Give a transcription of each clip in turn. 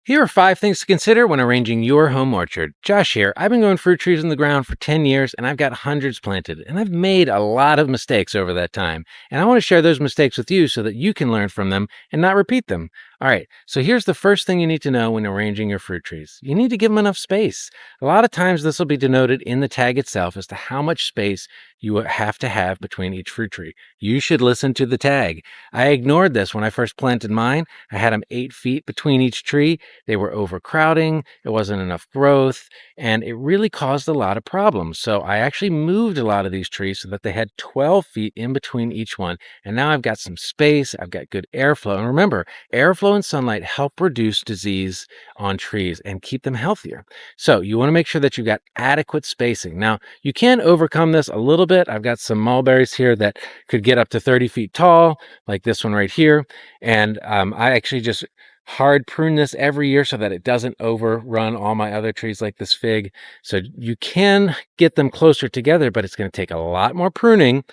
Here are 5 things to consider when arranging your home orchard. Josh here. I've been growing fruit trees in the ground for 10 years and I've got hundreds planted, and I've made a lot of mistakes over that time. And I want to share those mistakes with you so that you can learn from them and not repeat them. All right, so here's the first thing you need to know when arranging your fruit trees. You need to give them enough space. A lot of times this will be denoted in the tag itself as to how much space you have to have between each fruit tree. You should listen to the tag. I ignored this when I first planted mine. I had them 8 feet between each tree. They were overcrowding, it wasn't enough growth, and it really caused a lot of problems. So I actually moved a lot of these trees so that they had 12 feet in between each one. And now I've got some space, I've got good airflow. And remember, airflow and sunlight help reduce disease on trees and keep them healthier. So you want to make sure that you've got adequate spacing. Now, you can overcome this a little bit. I've got some mulberries here that could get up to 30 feet tall, like this one right here. And I actually just hard prune this every year so that it doesn't overrun all my other trees like this fig. So you can get them closer together, but it's going to take a lot more pruning,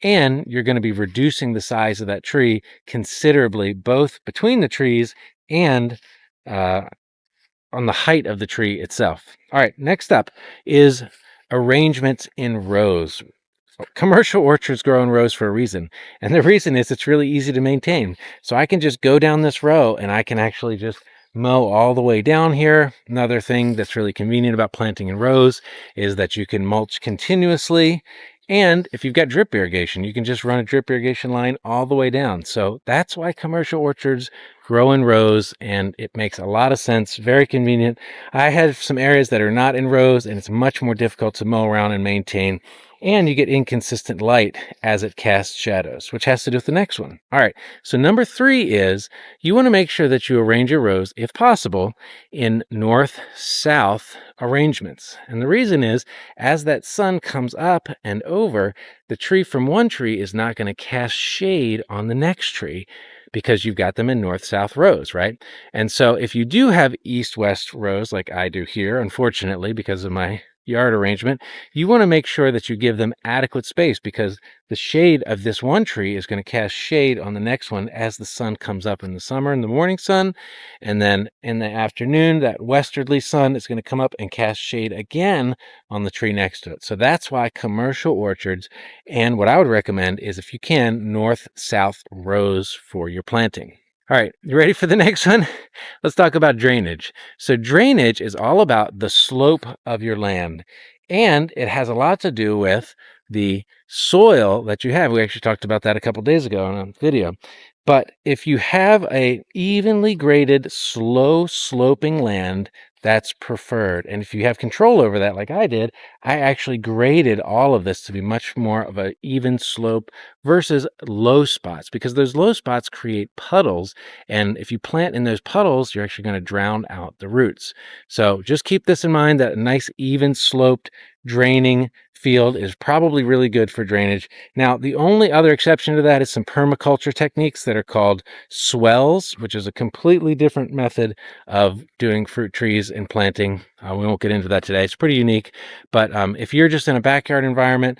and you're going to be reducing the size of that tree considerably, both between the trees and on the height of the tree itself. All right, next up is arrangements in rows. Commercial orchards grow in rows for a reason, and the reason is it's really easy to maintain. So I can just go down this row and I can actually just mow all the way down here. Another thing that's really convenient about planting in rows is that you can mulch continuously. And if you've got drip irrigation, you can just run a drip irrigation line all the way down. So that's why commercial orchards grow in rows, and it makes a lot of sense. Very convenient. I have some areas that are not in rows, and it's much more difficult to mow around and maintain. And you get inconsistent light as it casts shadows, which has to do with the next one. All right, so number 3 is you want to make sure that you arrange your rows, if possible, in north-south arrangements. And the reason is, as that sun comes up and over, the tree from one tree is not going to cast shade on the next tree because you've got them in north-south rows, right? And so if you do have east-west rows like I do here, unfortunately, because of my yard arrangement, you want to make sure that you give them adequate space, because the shade of this one tree is going to cast shade on the next one as the sun comes up in the summer, in the morning sun, and then in the afternoon, that westerly sun is going to come up and cast shade again on the tree next to it. So that's why commercial orchards, and what I would recommend is, if you can, north-south rows for your planting. All right, you ready for the next one? Let's talk about drainage. So drainage is all about the slope of your land, and it has a lot to do with the soil that you have. We actually talked about that a couple days ago on a video. But if you have a evenly graded, slow sloping land, that's preferred. And if you have control over that, like I did, I actually graded all of this to be much more of an even slope versus low spots, because those low spots create puddles. And if you plant in those puddles, you're actually going to drown out the roots. So just keep this in mind, that a nice, even sloped, draining field is probably really good for drainage. Now, the only other exception to that is some permaculture techniques that are called swells, which is a completely different method of doing fruit trees and planting. We won't get into that today. It's pretty unique. But if you're just in a backyard environment,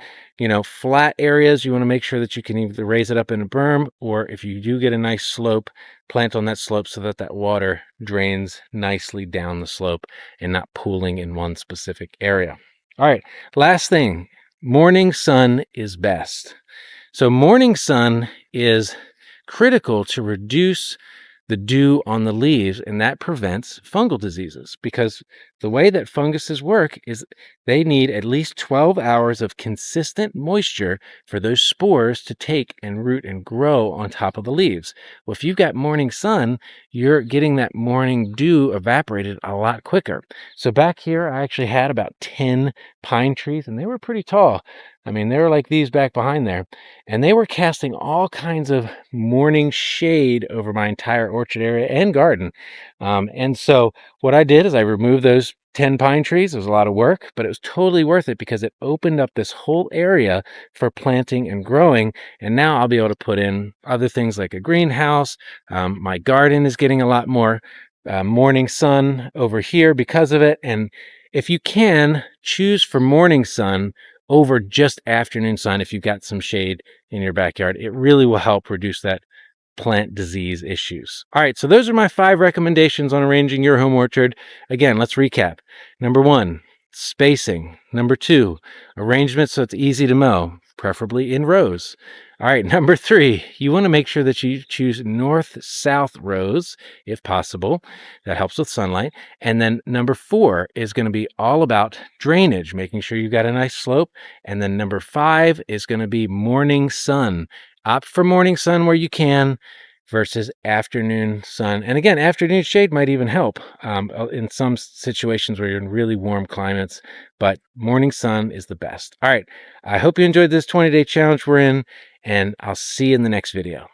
flat areas, you want to make sure that you can either raise it up in a berm, or if you do get a nice slope, plant on that slope so that that water drains nicely down the slope and not pooling in one specific area. All right, last thing, morning sun is best. So morning sun is critical to reduce the dew on the leaves, and that prevents fungal diseases, because the way that funguses work is they need at least 12 hours of consistent moisture for those spores to take and root and grow on top of the leaves. Well, if you've got morning sun, you're getting that morning dew evaporated a lot quicker. So back here, I actually had about 10 pine trees, and they were pretty tall. I mean, they were like these back behind there, and they were casting all kinds of morning shade over my entire orchard area and garden. And so what I did is I removed those 10 pine trees. It was a lot of work, but it was totally worth it, because it opened up this whole area for planting and growing. And now I'll be able to put in other things like a greenhouse. My garden is getting a lot more morning sun over here because of it. And if you can, choose for morning sun over just afternoon sun if you've got some shade in your backyard. It really will help reduce that plant disease issues. All right, so those are my 5 recommendations on arranging your home orchard. Again, let's recap. Number 1, spacing. Number 2, arrangement so it's easy to mow, preferably in rows. All right, number 3, you want to make sure that you choose north-south rows if possible. That helps with sunlight. And then number 4 is going to be all about drainage, making sure you got a nice slope. And then number 5 is going to be morning sun. Opt for morning sun where you can versus afternoon sun. And again, afternoon shade might even help in some situations where you're in really warm climates, but morning sun is the best. All right, I hope you enjoyed this 20-day challenge we're in, and I'll see you in the next video.